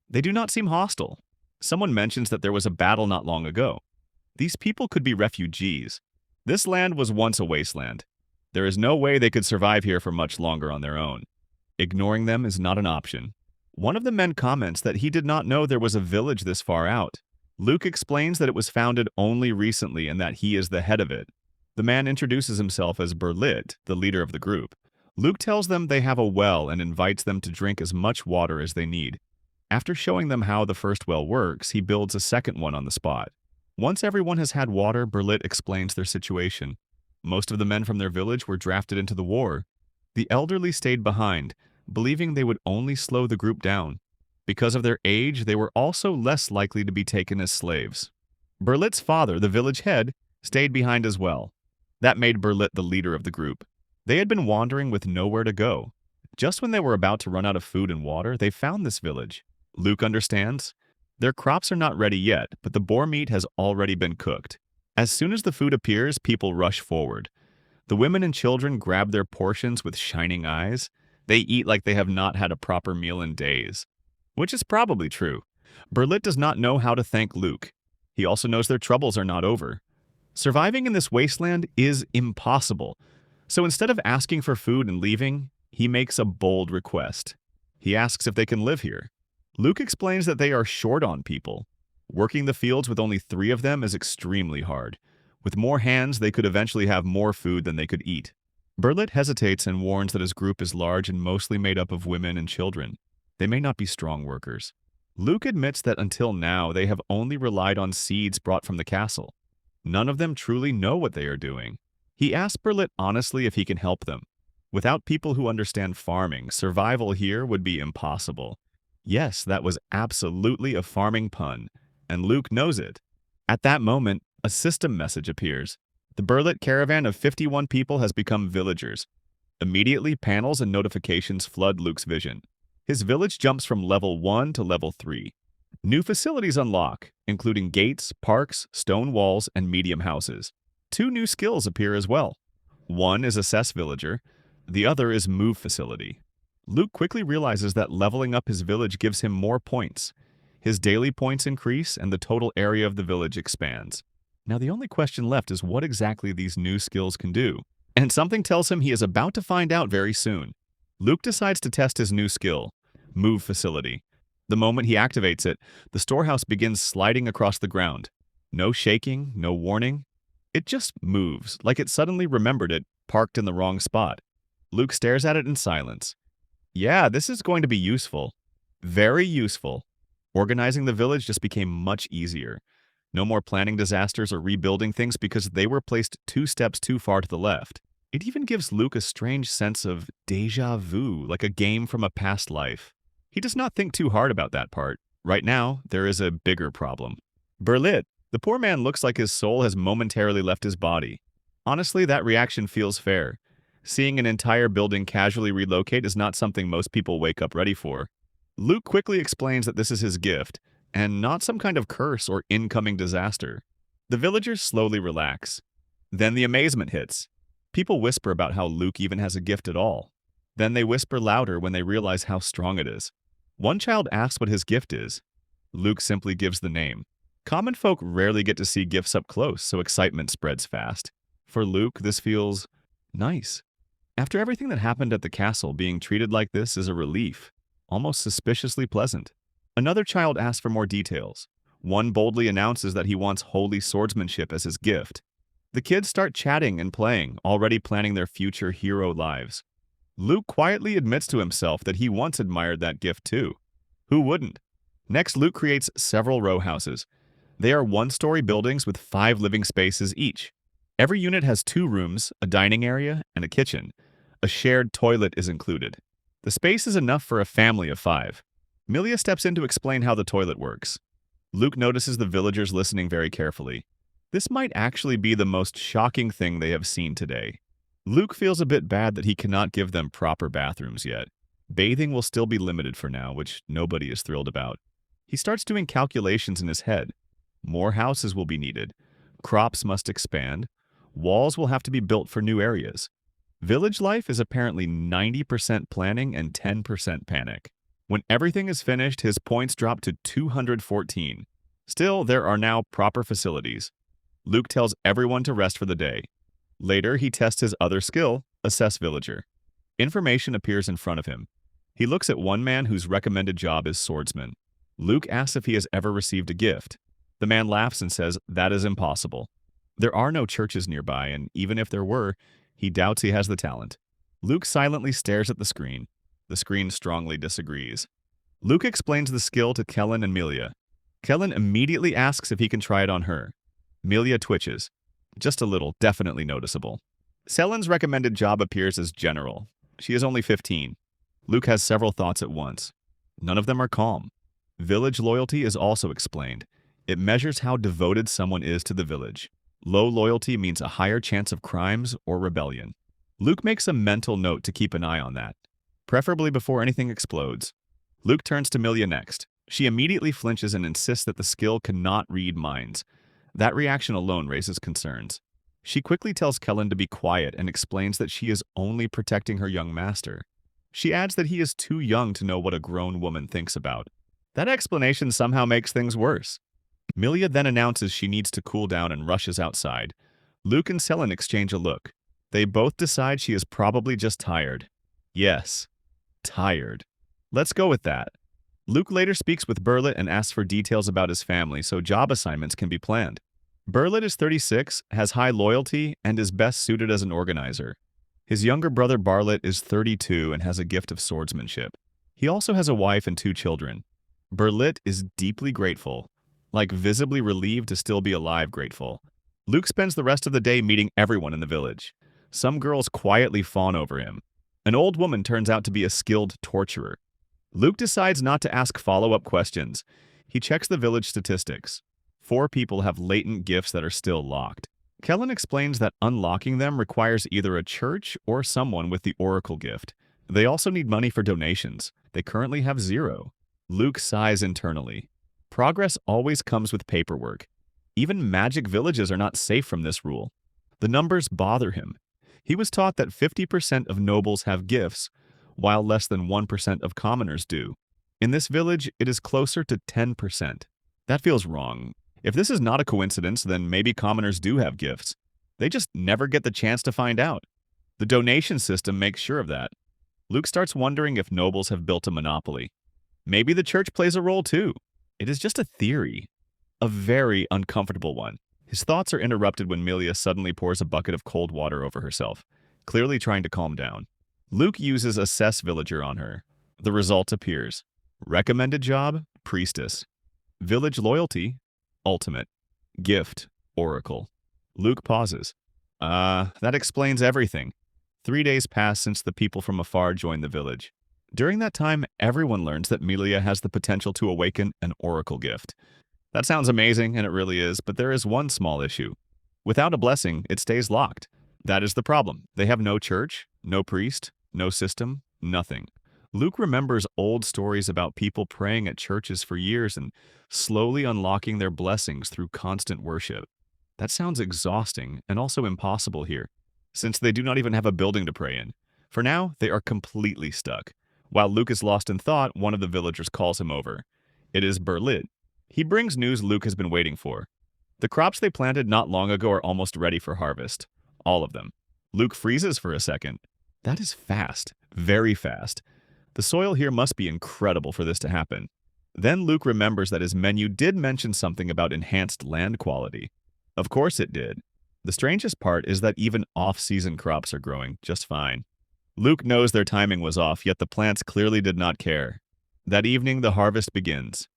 They do not seem hostile. Someone mentions that there was a battle not long ago. These people could be refugees. This land was once a wasteland. There is no way they could survive here for much longer on their own. Ignoring them is not an option. One of the men comments that he did not know there was a village this far out. Luke explains that it was founded only recently and that he is the head of it. The man introduces himself as Berlit, the leader of the group. Luke tells them they have a well and invites them to drink as much water as they need. After showing them how the first well works, he builds a second one on the spot. Once everyone has had water, Berlit explains their situation. Most of the men from their village were drafted into the war. The elderly stayed behind, believing they would only slow the group down. Because of their age, they were also less likely to be taken as slaves. Berlit's father, the village head, stayed behind as well. That made Berlit the leader of the group. They had been wandering with nowhere to go. Just when they were about to run out of food and water, they found this village. Luke understands. Their crops are not ready yet, but the boar meat has already been cooked. As soon as the food appears, people rush forward. The women and children grab their portions with shining eyes. They eat like they have not had a proper meal in days. Which is probably true. Berlit does not know how to thank Luke. He also knows their troubles are not over. Surviving in this wasteland is impossible. So instead of asking for food and leaving, he makes a bold request. He asks if they can live here. Luke explains that they are short on people. Working the fields with only 3 of them is extremely hard. With more hands, they could eventually have more food than they could eat. Berlit hesitates and warns that his group is large and mostly made up of women and children. They may not be strong workers. Luke admits that until now, they have only relied on seeds brought from the castle. None of them truly know what they are doing. He asks Berlit honestly if he can help them. Without people who understand farming, survival here would be impossible. Yes, that was absolutely a farming pun, and Luke knows it. At that moment, a system message appears. The Burlet caravan of 51 people has become villagers. Immediately, panels and notifications flood Luke's vision. His village jumps from level 1 to level 3. New facilities unlock, including gates, parks, stone walls, and medium houses. Two new skills appear as well. One is Assess Villager, the other is Move Facility. Luke quickly realizes that leveling up his village gives him more points. His daily points increase and the total area of the village expands. Now the only question left is what exactly these new skills can do. And something tells him he is about to find out very soon. Luke decides to test his new skill, Move Facility. The moment he activates it, the storehouse begins sliding across the ground. No shaking, no warning. It just moves, like it suddenly remembered it, parked in the wrong spot. Luke stares at it in silence. Yeah, this is going to be useful. Very useful. Organizing the village just became much easier. No more planning disasters or rebuilding things because they were placed 2 steps too far to the left. It even gives Luke a strange sense of déjà vu, like a game from a past life. He does not think too hard about that part. Right now, there is a bigger problem. Burlet. The poor man looks like his soul has momentarily left his body. Honestly, that reaction feels fair. Seeing an entire building casually relocate is not something most people wake up ready for. Luke quickly explains that this is his gift, and not some kind of curse or incoming disaster. The villagers slowly relax. Then the amazement hits. People whisper about how Luke even has a gift at all. Then they whisper louder when they realize how strong it is. One child asks what his gift is. Luke simply gives the name. Common folk rarely get to see gifts up close, so excitement spreads fast. For Luke, this feels nice. After everything that happened at the castle, being treated like this is a relief, almost suspiciously pleasant. Another child asks for more details. One boldly announces that he wants holy swordsmanship as his gift. The kids start chatting and playing, already planning their future hero lives. Luke quietly admits to himself that he once admired that gift too. Who wouldn't? Next, Luke creates several row houses. They are 1-story buildings with 5 living spaces each. Every unit has 2 rooms, a dining area, and a kitchen. A shared toilet is included. The space is enough for a family of 5. Melia steps in to explain how the toilet works. Luke notices the villagers listening very carefully. This might actually be the most shocking thing they have seen today. Luke feels a bit bad that he cannot give them proper bathrooms yet. Bathing will still be limited for now, which nobody is thrilled about. He starts doing calculations in his head. More houses will be needed. Crops must expand. Walls will have to be built for new areas. Village life is apparently 90% planning and 10% panic. When everything is finished, his points drop to 214. Still, there are now proper facilities. Luke tells everyone to rest for the day. Later, he tests his other skill, Assess Villager. Information appears in front of him. He looks at one man whose recommended job is swordsman. Luke asks if he has ever received a gift. The man laughs and says that is impossible. There are no churches nearby, and even if there were, he doubts he has the talent. Luke silently stares at the screen. The screen strongly disagrees. Luke explains the skill to Celen and Melia. Celen immediately asks if he can try it on her. Melia twitches. Just a little, definitely noticeable. Celen's recommended job appears as general. She is only 15. Luke has several thoughts at once. None of them are calm. Village loyalty is also explained. It measures how devoted someone is to the village. Low loyalty means a higher chance of crimes or rebellion. Luke makes a mental note to keep an eye on that, preferably before anything explodes. Luke turns to Melia next. She immediately flinches and insists that the skill cannot read minds. That reaction alone raises concerns. She quickly tells Celen to be quiet and explains that she is only protecting her young master. She adds that he is too young to know what a grown woman thinks about. That explanation somehow makes things worse. Melia then announces she needs to cool down and rushes outside. Luke and Celen exchange a look. They both decide she is probably just tired. Yes, tired. Let's go with that. Luke later speaks with Burlet and asks for details about his family so job assignments can be planned. Burlet is 36, has high loyalty, and is best suited as an organizer. His younger brother Barlet is 32 and has a gift of swordsmanship. He also has a wife and 2 children. Burlet is deeply grateful, like visibly relieved to still be alive grateful. Luke spends the rest of the day meeting everyone in the village. Some girls quietly fawn over him. An old woman turns out to be a skilled torturer. Luke decides not to ask follow-up questions. He checks the village statistics. 4 people have latent gifts that are still locked. Celen explains that unlocking them requires either a church or someone with the oracle gift. They also need money for donations. They currently have 0. Luke sighs internally. Progress always comes with paperwork. Even magic villages are not safe from this rule. The numbers bother him. He was taught that 50% of nobles have gifts, while less than 1% of commoners do. In this village, it is closer to 10%. That feels wrong. If this is not a coincidence, then maybe commoners do have gifts. They just never get the chance to find out. The donation system makes sure of that. Luke starts wondering if nobles have built a monopoly. Maybe the church plays a role too. It is just a theory. A very uncomfortable one. His thoughts are interrupted when Melia suddenly pours a bucket of cold water over herself, clearly trying to calm down. Luke uses Assess Villager on her. The result appears. Recommended job, Priestess. Village loyalty, Ultimate. Gift, Oracle. Luke pauses. That explains everything. 3 days pass since the people from afar joined the village. During that time, everyone learns that Melia has the potential to awaken an Oracle gift. That sounds amazing, and it really is, but there is one small issue. Without a blessing, it stays locked. That is the problem. They have no church, no priest, no system, nothing. Luke remembers old stories about people praying at churches for years and slowly unlocking their blessings through constant worship. That sounds exhausting and also impossible here, since they do not even have a building to pray in. For now, they are completely stuck. While Luke is lost in thought, one of the villagers calls him over. It is Berlit. He brings news Luke has been waiting for. The crops they planted not long ago are almost ready for harvest. All of them. Luke freezes for a second. That is fast. Very fast. The soil here must be incredible for this to happen. Then Luke remembers that his menu did mention something about enhanced land quality. Of course it did. The strangest part is that even off-season crops are growing just fine. Luke knows their timing was off, yet the plants clearly did not care. That evening, the harvest begins.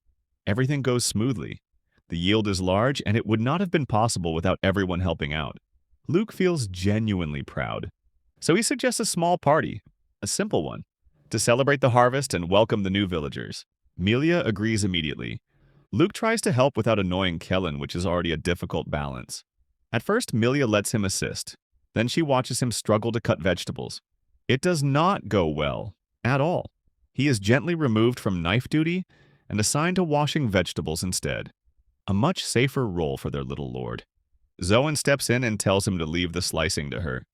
Everything goes smoothly. The yield is large, and it would not have been possible without everyone helping out. Luke feels genuinely proud. So he suggests a small party, a simple one, to celebrate the harvest and welcome the new villagers. Melia agrees immediately. Luke tries to help without annoying Celen, which is already a difficult balance. At first, Melia lets him assist. Then she watches him struggle to cut vegetables. It does not go well, at all. He is gently removed from knife duty and assigned to washing vegetables instead. A much safer role for their little lord. Zoan steps in and tells him to leave the slicing to her.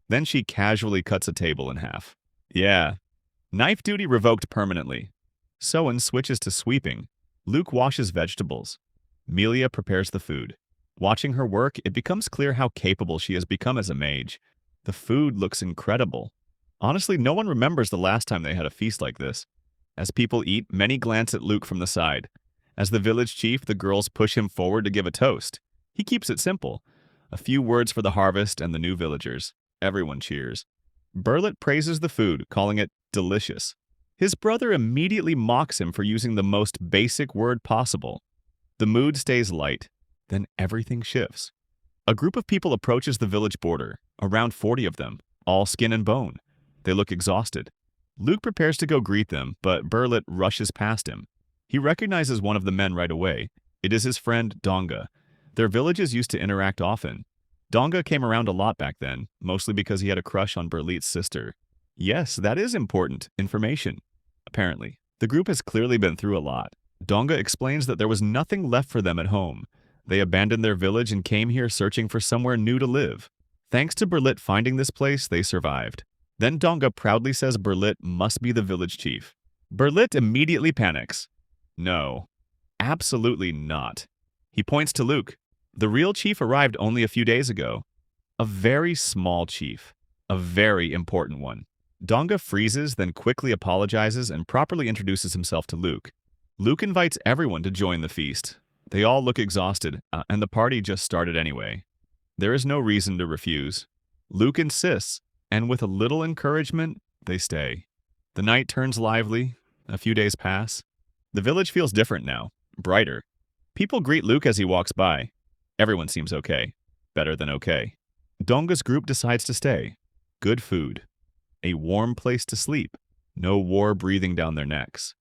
Then she casually cuts a table in half. Yeah. Knife duty revoked permanently. Zoan switches to sweeping. Luke washes vegetables. Melia prepares the food. Watching her work, it becomes clear how capable she has become as a mage. The food looks incredible. Honestly, no one remembers the last time they had a feast like this. As people eat, many glance at Luke from the side. As the village chief, the girls push him forward to give a toast. He keeps it simple. A few words for the harvest and the new villagers. Everyone cheers. Berlit praises the food, calling it delicious. His brother immediately mocks him for using the most basic word possible. The mood stays light. Then everything shifts. A group of people approaches the village border, around 40 of them, all skin and bone. They look exhausted. Luke prepares to go greet them, but Berlit rushes past him. He recognizes one of the men right away. It is his friend, Donga. Their villages used to interact often. Donga came around a lot back then, mostly because he had a crush on Berlit's sister. Yes, that is important information. Apparently, the group has clearly been through a lot. Donga explains that there was nothing left for them at home. They abandoned their village and came here searching for somewhere new to live. Thanks to Berlit finding this place, they survived. Then Donga proudly says Berlit must be the village chief. Berlit immediately panics. No, absolutely not. He points to Luke. The real chief arrived only a few days ago. A very small chief. A very important one. Donga freezes, then quickly apologizes and properly introduces himself to Luke. Luke invites everyone to join the feast. They all look exhausted, and the party just started anyway. There is no reason to refuse. Luke insists, and with a little encouragement, they stay. The night turns lively. A few days pass. The village feels different now, brighter. People greet Luke as he walks by. Everyone seems okay. Better than okay. Donga's group decides to stay. Good food. A warm place to sleep. no war breathing down their necks.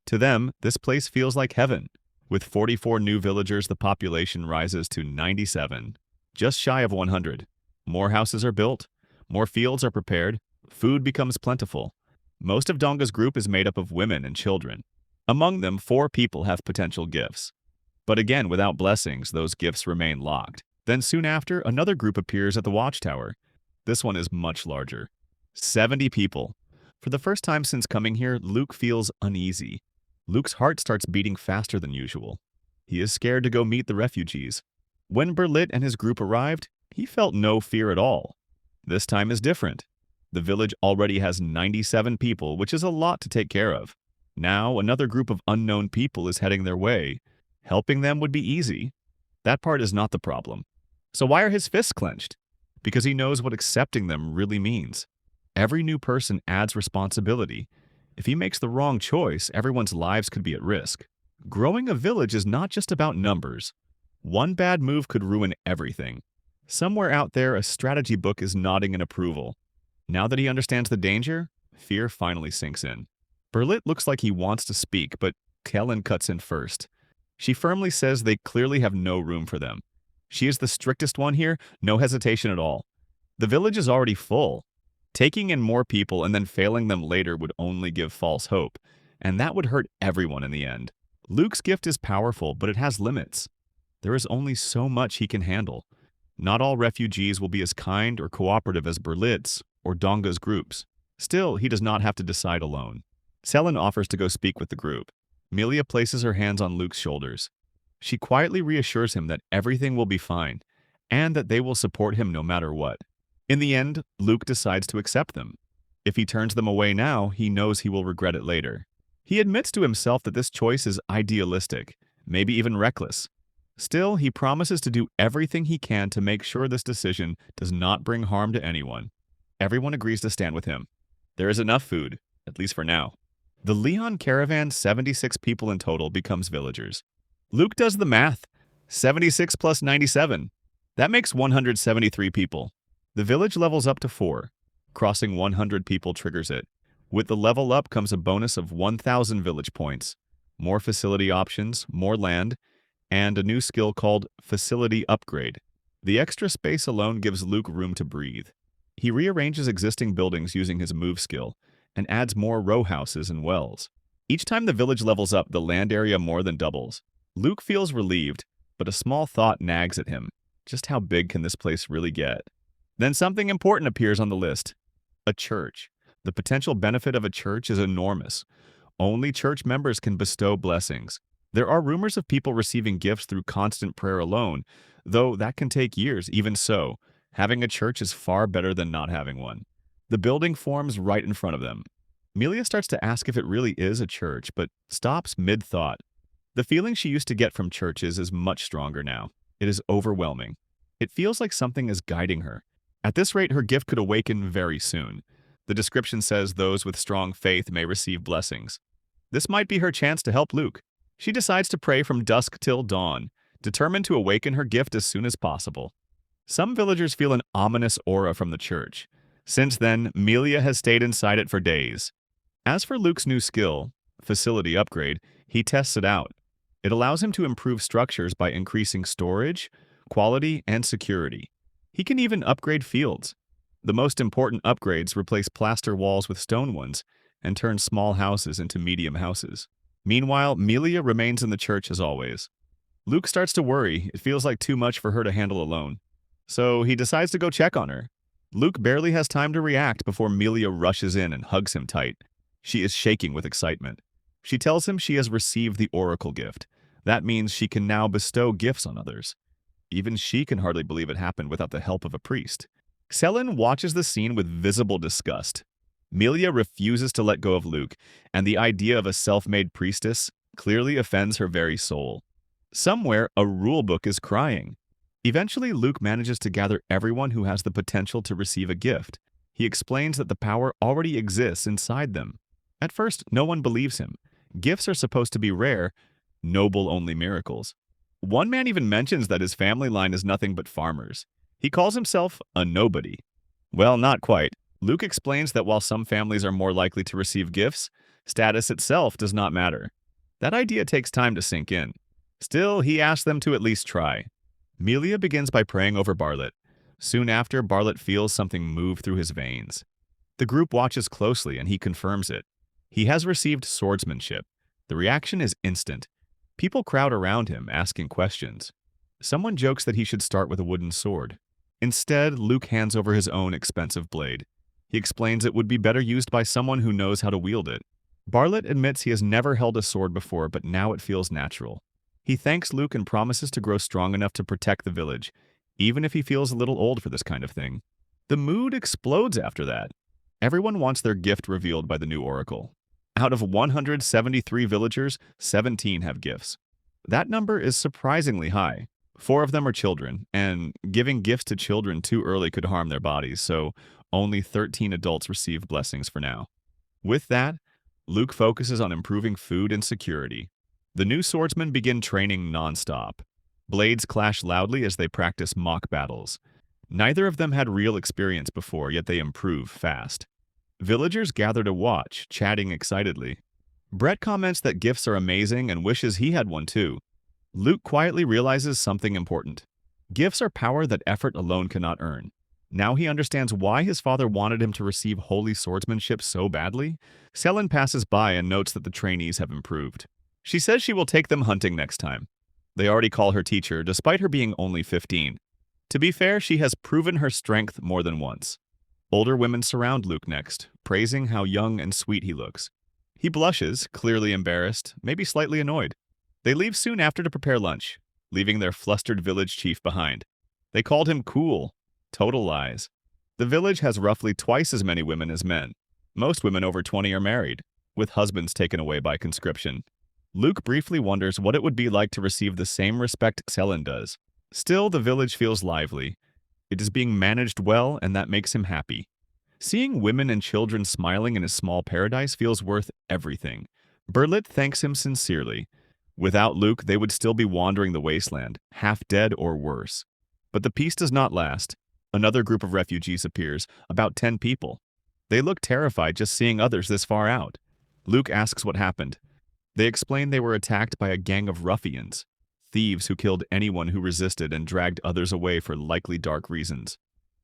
To them, this place feels like heaven. With 44 new villagers, the population rises to 97, just shy of 100. More houses are built, more fields are prepared, food becomes plentiful. Most of Donga's group is made up of women and children. Among them, 4 people have potential gifts. But again, without blessings, those gifts remain locked. Then soon after, another group appears at the watchtower. This one is much larger. 70 people. For the first time since coming here, Luke feels uneasy. Luke's heart starts beating faster than usual. He is scared to go meet the refugees. When Berlit and his group arrived, he felt no fear at all. This time is different. The village already has 97 people, which is a lot to take care of. Now, another group of unknown people is heading their way. Helping them would be easy. That part is not the problem. So why are his fists clenched? Because he knows what accepting them really means. Every new person adds responsibility. If he makes the wrong choice, everyone's lives could be at risk. Growing a village is not just about numbers. One bad move could ruin everything. Somewhere out there, a strategy book is nodding in approval. Now that he understands the danger, fear finally sinks in. Berlit looks like he wants to speak, but Celen cuts in first. She firmly says they clearly have no room for them. She is the strictest one here, no hesitation at all. The village is already full. Taking in more people and then failing them later would only give false hope, and that would hurt everyone in the end. Luke's gift is powerful, but it has limits. There is only so much he can handle. Not all refugees will be as kind or cooperative as Berlit's or Donga's groups. Still, he does not have to decide alone. Celen offers to go speak with the group. Melia places her hands on Luke's shoulders. She quietly reassures him that everything will be fine, and that they will support him no matter what. In the end, Luke decides to accept them. If he turns them away now, he knows he will regret it later. He admits to himself that this choice is idealistic, maybe even reckless. Still, he promises to do everything he can to make sure this decision does not bring harm to anyone. Everyone agrees to stand with him. There is enough food, at least for now. The Leon caravan, 76 people in total, becomes villagers. Luke does the math. 76 plus 97. That makes 173 people. The village levels up to 4. Crossing 100 people triggers it. With the level up comes a bonus of 1,000 village points, more facility options, more land, and a new skill called Facility Upgrade. The extra space alone gives Luke room to breathe. He rearranges existing buildings using his move skill, and adds more row houses and wells. Each time the village levels up, the land area more than doubles. Luke feels relieved, but a small thought nags at him. Just how big can this place really get? Then something important appears on the list. A church. The potential benefit of a church is enormous. Only church members can bestow blessings. There are rumors of people receiving gifts through constant prayer alone, though that can take years. Even so, having a church is far better than not having one. The building forms right in front of them. Melia starts to ask if it really is a church, but stops mid-thought. The feeling she used to get from churches is much stronger now. It is overwhelming. It feels like something is guiding her. At this rate, her gift could awaken very soon. The description says those with strong faith may receive blessings. This might be her chance to help Luke. She decides to pray from dusk till dawn, determined to awaken her gift as soon as possible. Some villagers feel an ominous aura from the church. Since then, Melia has stayed inside it for days. As for Luke's new skill, Facility Upgrade, he tests it out. It allows him to improve structures by increasing storage, quality, and security. He can even upgrade fields. The most important upgrades replace plaster walls with stone ones and turn small houses into medium houses. Meanwhile, Melia remains in the church as always. Luke starts to worry. It feels like too much for her to handle alone. So he decides to go check on her. Luke barely has time to react before Melia rushes in and hugs him tight. She is shaking with excitement. She tells him she has received the Oracle gift. That means she can now bestow gifts on others. Even she can hardly believe it happened without the help of a priest. Celen watches the scene with visible disgust. Melia refuses to let go of Luke, and the idea of a self-made priestess clearly offends her very soul. Somewhere, a rulebook is crying. Eventually, Luke manages to gather everyone who has the potential to receive a gift. He explains that the power already exists inside them. At first, no one believes him. Gifts are supposed to be rare, noble-only miracles. One man even mentions that his family line is nothing but farmers. He calls himself a nobody. Well, not quite. Luke explains that while some families are more likely to receive gifts, status itself does not matter. That idea takes time to sink in. Still, he asks them to at least try. Melia begins by praying over Bartlett. Soon after, Bartlett feels something move through his veins. The group watches closely and he confirms it. He has received swordsmanship. The reaction is instant. People crowd around him, asking questions. Someone jokes that he should start with a wooden sword. Instead, Luke hands over his own expensive blade. He explains it would be better used by someone who knows how to wield it. Bartlett admits he has never held a sword before, but now it feels natural. He thanks Luke and promises to grow strong enough to protect the village, even if he feels a little old for this kind of thing. The mood explodes after that. Everyone wants their gift revealed by the new oracle. Out of 173 villagers, 17 have gifts. That number is surprisingly high. 4 of them are children, and giving gifts to children too early could harm their bodies, so only 13 adults receive blessings for now. With that, Luke focuses on improving food and security. The new swordsmen begin training non-stop. Blades clash loudly as they practice mock battles. Neither of them had real experience before, yet they improve fast. Villagers gather to watch, chatting excitedly. Brett comments that gifts are amazing and wishes he had one too. Luke quietly realizes something important. Gifts are power that effort alone cannot earn. Now he understands why his father wanted him to receive holy swordsmanship so badly. Celen passes by and notes that the trainees have improved. She says she will take them hunting next time. They already call her teacher, despite her being only 15. To be fair, she has proven her strength more than once. Older women surround Luke next, praising how young and sweet he looks. He blushes, clearly embarrassed, maybe slightly annoyed. They leave soon after to prepare lunch, leaving their flustered village chief behind. They called him cool. Total lies. The village has roughly twice as many women as men. Most women over 20 are married, with husbands taken away by conscription. Luke briefly wonders what it would be like to receive the same respect Celen does. Still, the village feels lively. It is being managed well, and that makes him happy. Seeing women and children smiling in his small paradise feels worth everything. Bartlett thanks him sincerely. Without Luke, they would still be wandering the wasteland, half dead or worse. But the peace does not last. Another group of refugees appears, about 10 people. They look terrified just seeing others this far out. Luke asks what happened. They explain they were attacked by a gang of ruffians, thieves who killed anyone who resisted and dragged others away for likely dark reasons.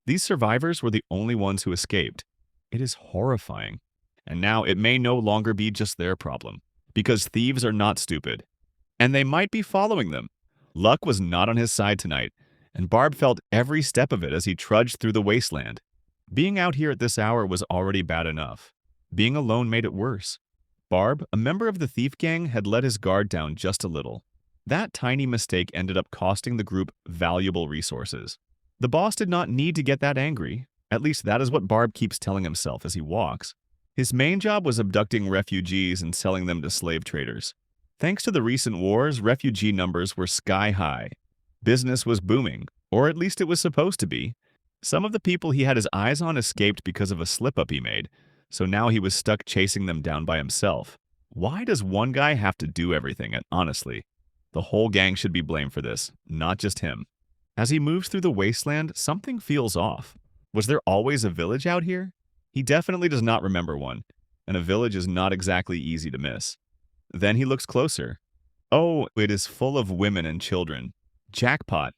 These survivors were the only ones who escaped. It is horrifying. And now it may no longer be just their problem, because thieves are not stupid. And they might be following them. Luck was not on his side tonight, and Barb felt every step of it as he trudged through the wasteland. Being out here at this hour was already bad enough. Being alone made it worse. Barb, a member of the thief gang, had let his guard down just a little. That tiny mistake ended up costing the group valuable resources. The boss did not need to get that angry. At least that is what Barb keeps telling himself as he walks. His main job was abducting refugees and selling them to slave traders. Thanks to the recent wars, refugee numbers were sky high. Business was booming, or at least it was supposed to be. Some of the people he had his eyes on escaped because of a slip-up he made, so now he was stuck chasing them down by himself. Why does one guy have to do everything, and honestly? The whole gang should be blamed for this, not just him. As he moves through the wasteland, something feels off. Was there always a village out here? He definitely does not remember one, and a village is not exactly easy to miss. Then he looks closer. Oh, it is full of women and children. Jackpot.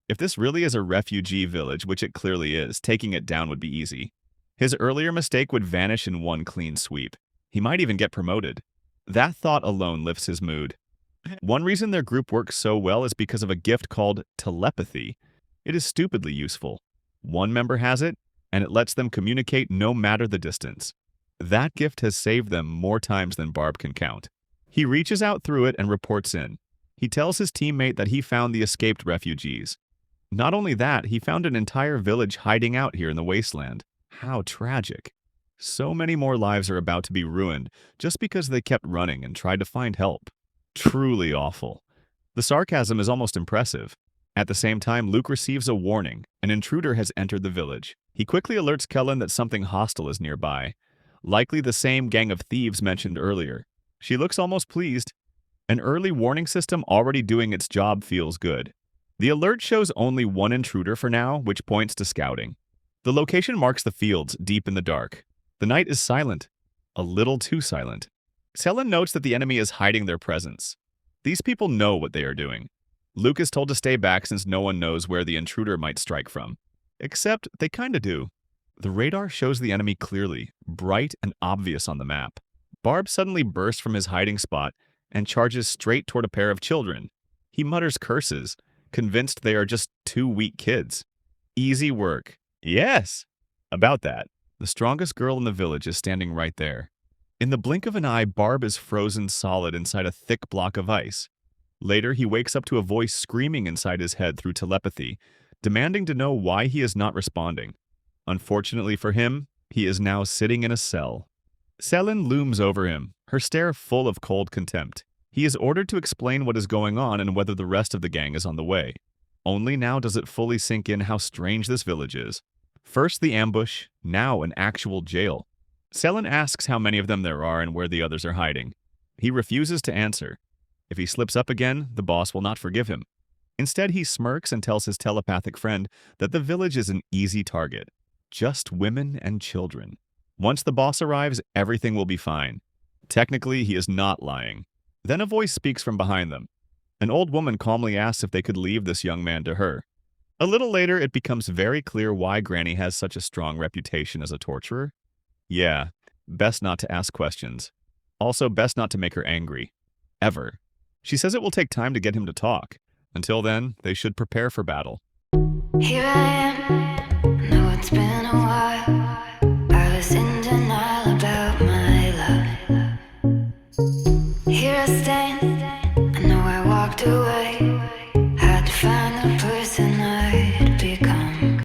If this really is a refugee village, which it clearly is, taking it down would be easy. His earlier mistake would vanish in one clean sweep. He might even get promoted. That thought alone lifts his mood. One reason their group works so well is because of a gift called telepathy. It is stupidly useful. One member has it, and it lets them communicate no matter the distance. That gift has saved them more times than Barb can count. He reaches out through it and reports in. He tells his teammate that he found the escaped refugees. Not only that, he found an entire village hiding out here in the wasteland. How tragic. So many more lives are about to be ruined just because they kept running and tried to find help. Truly awful. The sarcasm is almost impressive. At the same time, Luke receives a warning. An intruder has entered the village. He quickly alerts Celen that something hostile is nearby. Likely the same gang of thieves mentioned earlier. She looks almost pleased. An early warning system already doing its job feels good. The alert shows only one intruder for now, which points to scouting. The location marks the fields deep in the dark. The night is silent, a little too silent. Celen notes that the enemy is hiding their presence. These people know what they are doing. Luke is told to stay back since no one knows where the intruder might strike from. Except they kinda do. The radar shows the enemy clearly, bright and obvious on the map. Barb suddenly bursts from his hiding spot and charges straight toward a pair of children. He mutters curses, convinced they are just two weak kids. Easy work. Yes! About that, the strongest girl in the village is standing right there. In the blink of an eye, Barb is frozen solid inside a thick block of ice. Later, he wakes up to a voice screaming inside his head through telepathy, demanding to know why he is not responding. Unfortunately for him, he is now sitting in a cell. Celen looms over him, her stare full of cold contempt. He is ordered to explain what is going on and whether the rest of the gang is on the way. Only now does it fully sink in how strange this village is. First the ambush, now an actual jail. Celen asks how many of them there are and where the others are hiding. He refuses to answer. If he slips up again, the boss will not forgive him. Instead, he smirks and tells his telepathic friend that the village is an easy target. Just women and children. Once the boss arrives, everything will be fine. Technically, he is not lying. Then a voice speaks from behind them. An old woman calmly asks if they could leave this young man to her. A little later, it becomes very clear why Granny has such a strong reputation as a torturer. Yeah, best not to ask questions. Also, best not to make her angry. Ever. She says it will take time to get him to talk. Until then, they should prepare for battle. Here I am, know it's been a while.